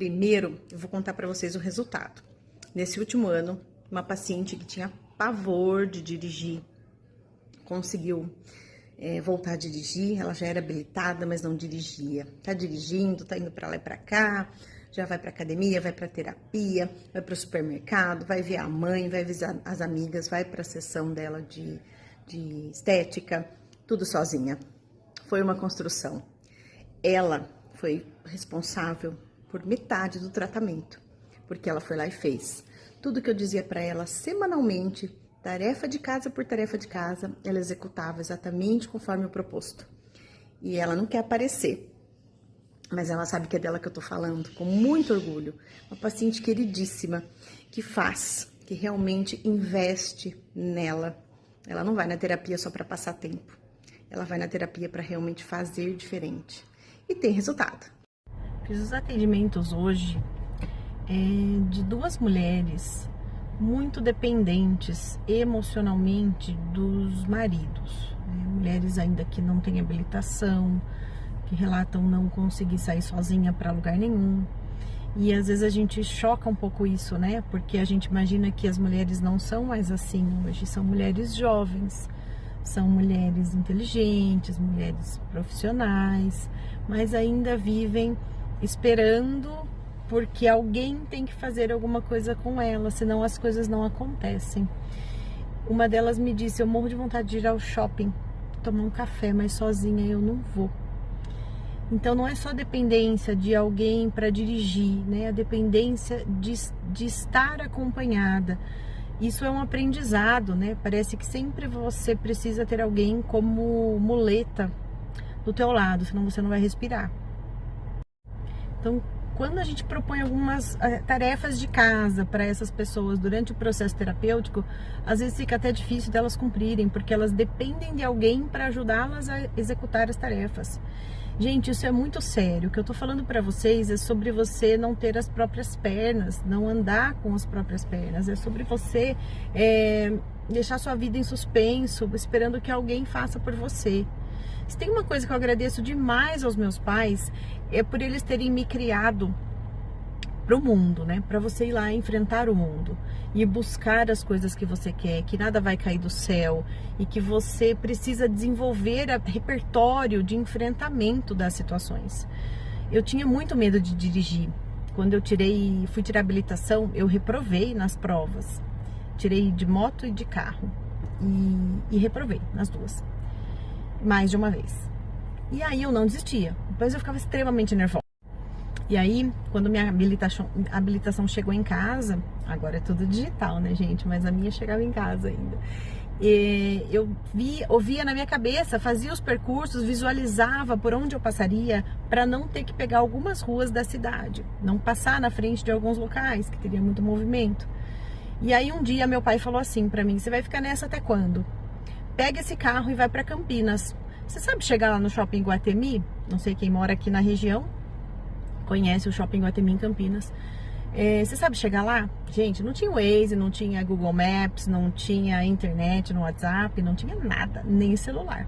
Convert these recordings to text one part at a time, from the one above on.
Primeiro, eu vou contar para vocês o resultado. Nesse último ano, uma paciente que tinha pavor de dirigir conseguiu voltar a dirigir. Ela já era habilitada, mas não dirigia. Tá dirigindo, tá indo para lá e para cá, já vai para academia, vai para terapia, vai para o supermercado, vai ver a mãe, vai visitar as amigas, vai para a sessão dela de estética, tudo sozinha. Foi uma construção. Ela foi responsável por metade do tratamento, porque ela foi lá e fez. Tudo que eu dizia para ela semanalmente, tarefa de casa por tarefa de casa, ela executava exatamente conforme o proposto. E ela não quer aparecer, mas ela sabe que é dela que eu tô falando, com muito orgulho. Uma paciente queridíssima, que faz, que realmente investe nela. Ela não vai na terapia só para passar tempo. Ela vai na terapia para realmente fazer diferente. E tem resultado. Fiz os atendimentos hoje de duas mulheres muito dependentes emocionalmente dos maridos. Mulheres ainda que não têm habilitação, que relatam não conseguir sair sozinha para lugar nenhum. E às vezes a gente choca um pouco isso, né? Porque a gente imagina que as mulheres não são mais assim hoje. São mulheres jovens, são mulheres inteligentes, mulheres profissionais, mas ainda vivem esperando porque alguém tem que fazer alguma coisa com ela, senão as coisas não acontecem. Uma delas me disse: eu morro de vontade de ir ao shopping, tomar um café, mas sozinha eu não vou. Então não é só dependência de alguém para dirigir, né? A dependência de estar acompanhada. Isso é um aprendizado, né? Parece que sempre você precisa ter alguém como muleta do teu lado, senão você não vai respirar. Então, quando a gente propõe algumas tarefas de casa para essas pessoas durante o processo terapêutico, às vezes fica até difícil delas cumprirem, porque elas dependem de alguém para ajudá-las a executar as tarefas. Gente, isso é muito sério. O que eu tô falando para vocês é sobre você não ter as próprias pernas, não andar com as próprias pernas. É sobre você deixar sua vida em suspenso, esperando que alguém faça por você. Se tem uma coisa que eu agradeço demais aos meus pais, é por eles terem me criado pro mundo, né? Para você ir lá enfrentar o mundo e buscar as coisas que você quer, que nada vai cair do céu e que você precisa desenvolver repertório de enfrentamento das situações. Eu tinha muito medo de dirigir. Quando eu fui tirar habilitação, eu reprovei nas provas. Tirei de moto e de carro e reprovei nas duas, mais de uma vez. E aí eu não desistia. Depois eu ficava extremamente nervosa. E aí, quando minha habilitação chegou em casa, agora é tudo digital, né, gente? Mas a minha chegava em casa ainda. E eu ouvia na minha cabeça, fazia os percursos, visualizava por onde eu passaria para não ter que pegar algumas ruas da cidade, não passar na frente de alguns locais que teria muito movimento. E aí um dia meu pai falou assim para mim: você vai ficar nessa até quando? Pega esse carro e vai para Campinas. Você sabe chegar lá no Shopping Iguatemi? Não sei quem mora aqui na região conhece o Shopping Iguatemi em Campinas. Você sabe chegar lá? Gente, não tinha Waze, não tinha Google Maps, não tinha internet no WhatsApp, não tinha nada, nem celular.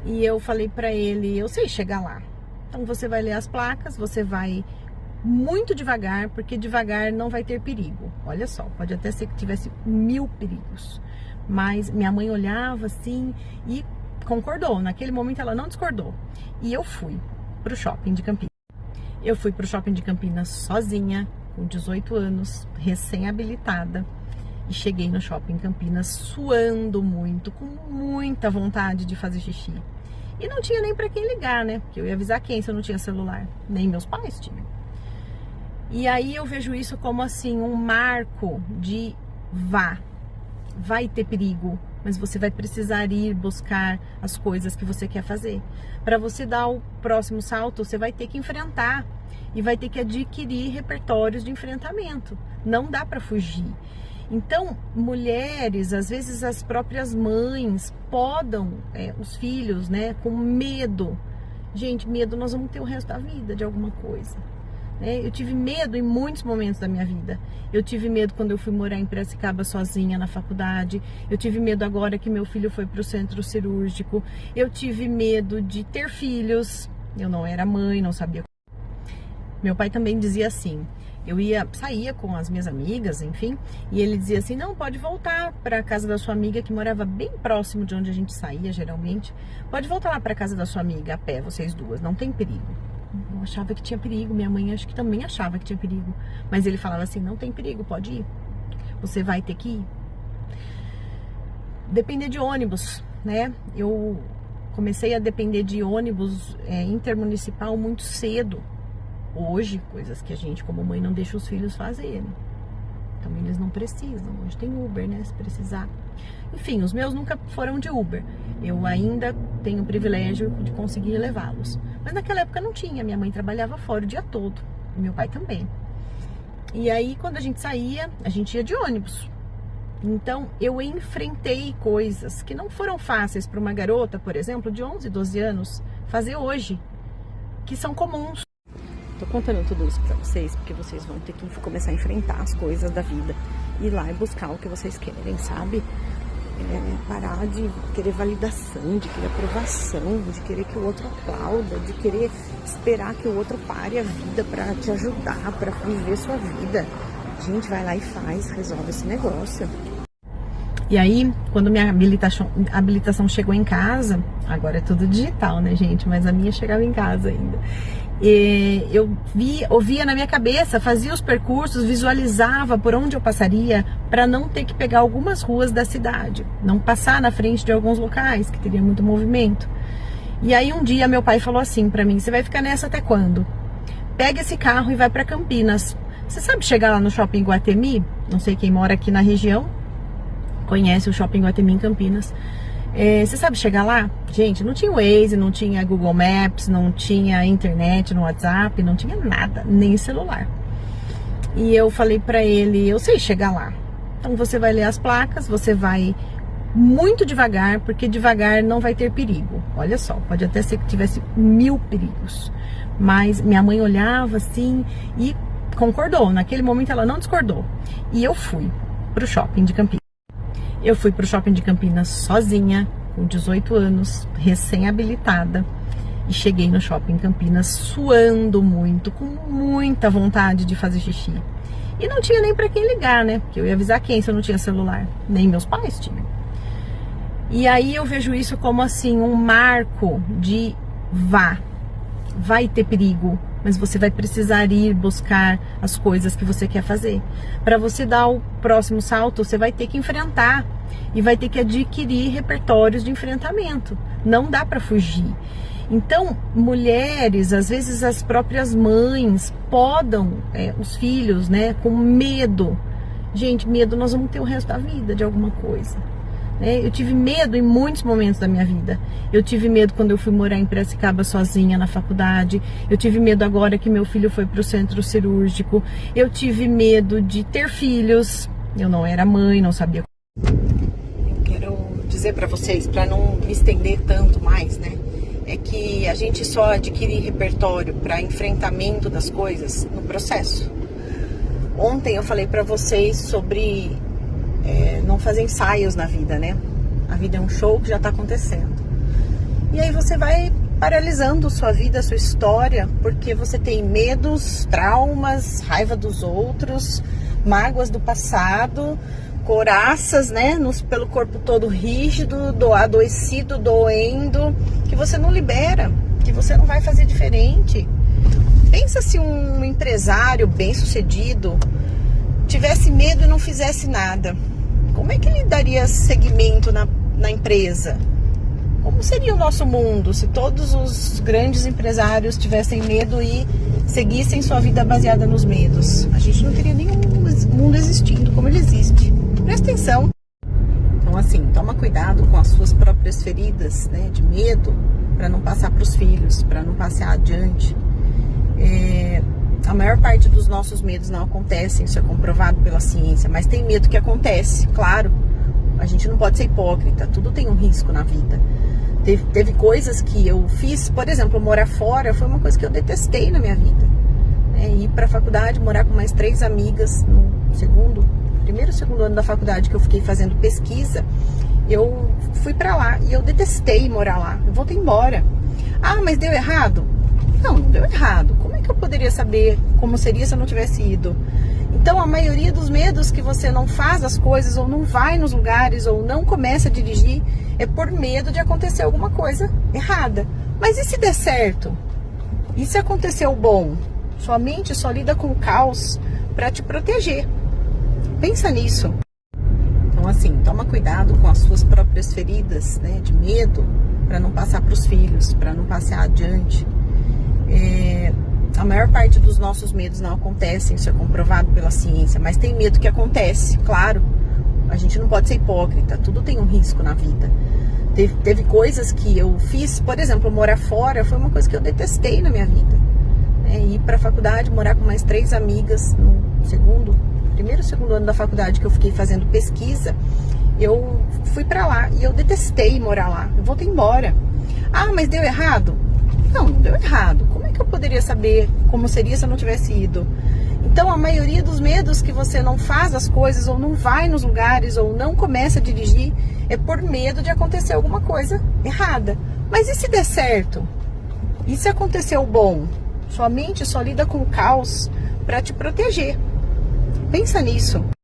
E eu falei pra ele: eu sei chegar lá. Então você vai ler as placas, você vai muito devagar, porque devagar não vai ter perigo. Olha só, pode até ser que tivesse 1000 perigos. Mas minha mãe olhava assim e concordou. Naquele momento ela não discordou. E eu fui pro shopping de Campinas. Eu fui pro shopping de Campinas sozinha, com 18 anos, recém-habilitada. E cheguei no shopping Campinas suando muito, com muita vontade de fazer xixi. E não tinha nem pra quem ligar, né? Porque eu ia avisar quem se eu não tinha celular? Nem meus pais tinham. E aí eu vejo isso como assim, um marco de vai ter perigo, mas você vai precisar ir buscar as coisas que você quer fazer. Para você dar o próximo salto, você vai ter que enfrentar e vai ter que adquirir repertórios de enfrentamento. Não dá para fugir. Então, mulheres, às vezes as próprias mães podam os filhos, né, com medo. Gente, medo nós vamos ter o resto da vida de alguma coisa. Eu tive medo em muitos momentos da minha vida. Eu tive medo quando eu fui morar em Piracicaba sozinha na faculdade. Eu tive medo agora que meu filho foi para o centro cirúrgico. Eu tive medo de ter filhos. Eu não era mãe, não sabia. Meu pai também dizia assim, saía com as minhas amigas, enfim, e ele dizia assim, não, pode voltar para casa da sua amiga, que morava bem próximo de onde a gente saía, geralmente. Pode voltar lá para casa da sua amiga a pé, vocês duas, não tem perigo. Eu achava que tinha perigo, minha mãe acho que também achava que tinha perigo, mas ele falava assim, não tem perigo, pode ir, você vai ter que ir. Depender de ônibus, né? Eu comecei a depender de ônibus intermunicipal muito cedo. Hoje, coisas que a gente como mãe não deixa os filhos fazerem. Então eles não precisam. Hoje tem Uber, né? Se precisar. Enfim, os meus nunca foram de Uber. Eu ainda tenho o privilégio de conseguir levá-los. Mas naquela época não tinha. Minha mãe trabalhava fora o dia todo. E meu pai também. E aí, quando a gente saía, a gente ia de ônibus. Então, eu enfrentei coisas que não foram fáceis para uma garota, por exemplo, de 11, 12 anos, fazer hoje. Que são comuns. Tô contando tudo isso pra vocês, porque vocês vão ter que começar a enfrentar as coisas da vida. Ir lá e buscar o que vocês querem, sabe? Parar de querer validação, de querer aprovação, de querer que o outro aplauda, de querer esperar que o outro pare a vida pra te ajudar, pra viver sua vida. Gente, vai lá e faz, resolve esse negócio. E aí, quando minha habilitação chegou em casa, agora é tudo digital, né, gente? Mas a minha chegava em casa ainda. E eu ouvia na minha cabeça, fazia os percursos, visualizava por onde eu passaria para não ter que pegar algumas ruas da cidade, não passar na frente de alguns locais que teria muito movimento. E aí um dia meu pai falou assim para mim, você vai ficar nessa até quando? Pega esse carro e vai para Campinas. Você sabe chegar lá no Shopping Iguatemi? Não sei quem mora aqui na região conhece o Shopping Iguatemi em Campinas. Você sabe chegar lá? Gente, não tinha Waze, não tinha Google Maps, não tinha internet no WhatsApp, não tinha nada, nem celular. E eu falei pra ele, eu sei chegar lá. Então você vai ler as placas, você vai muito devagar, porque devagar não vai ter perigo. Olha só, pode até ser que tivesse 1000 perigos. Mas minha mãe olhava assim e concordou. Naquele momento ela não discordou. E eu fui pro shopping de Campinas. Eu fui pro shopping de Campinas sozinha, com 18 anos, recém-habilitada. E cheguei no shopping Campinas suando muito, com muita vontade de fazer xixi. E não tinha nem pra quem ligar, né? Porque eu ia avisar quem se eu não tinha celular. Nem meus pais tinham. E aí eu vejo isso como assim, um marco de vai ter perigo, mas você vai precisar ir buscar as coisas que você quer fazer. Para você dar o próximo salto, você vai ter que enfrentar e vai ter que adquirir repertórios de enfrentamento. Não dá para fugir. Então, mulheres, às vezes as próprias mães podam os filhos, né, com medo. Gente, medo nós vamos ter o resto da vida de alguma coisa. Eu tive medo em muitos momentos da minha vida. Eu tive medo quando eu fui morar em Piracicaba sozinha na faculdade. Eu tive medo agora que meu filho foi para o centro cirúrgico. Eu tive medo de ter filhos. Eu não era mãe, não sabia. Eu quero dizer para vocês, para não me estender tanto mais, né? É que a gente só adquire repertório para enfrentamento das coisas no processo. Ontem eu falei para vocês sobre não fazer ensaios na vida, né? A vida é um show que já tá acontecendo. E aí você vai paralisando sua vida, sua história, porque você tem medos, traumas, raiva dos outros, mágoas do passado, couraças, né? Pelo corpo todo rígido, adoecido, doendo, que você não libera, que você não vai fazer diferente. Pensa se um empresário bem-sucedido tivesse medo e não fizesse nada. Como é que ele daria seguimento na empresa? Como seria o nosso mundo se todos os grandes empresários tivessem medo e seguissem sua vida baseada nos medos? A gente não teria nenhum mundo existindo como ele existe. Presta atenção. Então, assim, toma cuidado com as suas próprias feridas, né, de medo, para não passar para os filhos, para não passar adiante. A maior parte dos nossos medos não acontecem, isso é comprovado pela ciência, mas tem medo que acontece, claro. A gente não pode ser hipócrita, tudo tem um risco na vida. Teve coisas que eu fiz, por exemplo, morar fora foi uma coisa que eu detestei na minha vida. Ir para a faculdade, morar com mais 3 amigas no primeiro e segundo ano da faculdade que eu fiquei fazendo pesquisa, eu fui para lá e eu detestei morar lá, eu voltei embora. Ah, mas deu errado? Não deu errado. Como é que que eu poderia saber como seria se eu não tivesse ido? Então, a maioria dos medos que você não faz as coisas, ou não vai nos lugares, ou não começa a dirigir, é por medo de acontecer alguma coisa errada. Mas e se der certo? E se acontecer o bom? Sua mente só lida com o caos para te proteger. Pensa nisso. Então, assim, toma cuidado com as suas próprias feridas, né, de medo, para não passar para os filhos, para não passar adiante. A maior parte dos nossos medos não acontecem, isso é comprovado pela ciência, mas tem medo que acontece, claro. A gente não pode ser hipócrita, tudo tem um risco na vida. Teve coisas que eu fiz, por exemplo, morar fora foi uma coisa que eu detestei na minha vida. Ir para a faculdade, morar com mais 3 amigas no primeiro e segundo ano da faculdade que eu fiquei fazendo pesquisa, eu fui para lá e eu detestei morar lá. Eu voltei embora. Ah, mas deu errado? Não deu errado. Como é que eu poderia saber como seria se eu não tivesse ido? Então, a maioria dos medos que você não faz as coisas, ou não vai nos lugares, ou não começa a dirigir, é por medo de acontecer alguma coisa errada. Mas e se der certo? E se acontecer o bom? Sua mente só lida com o caos para te proteger. Pensa nisso.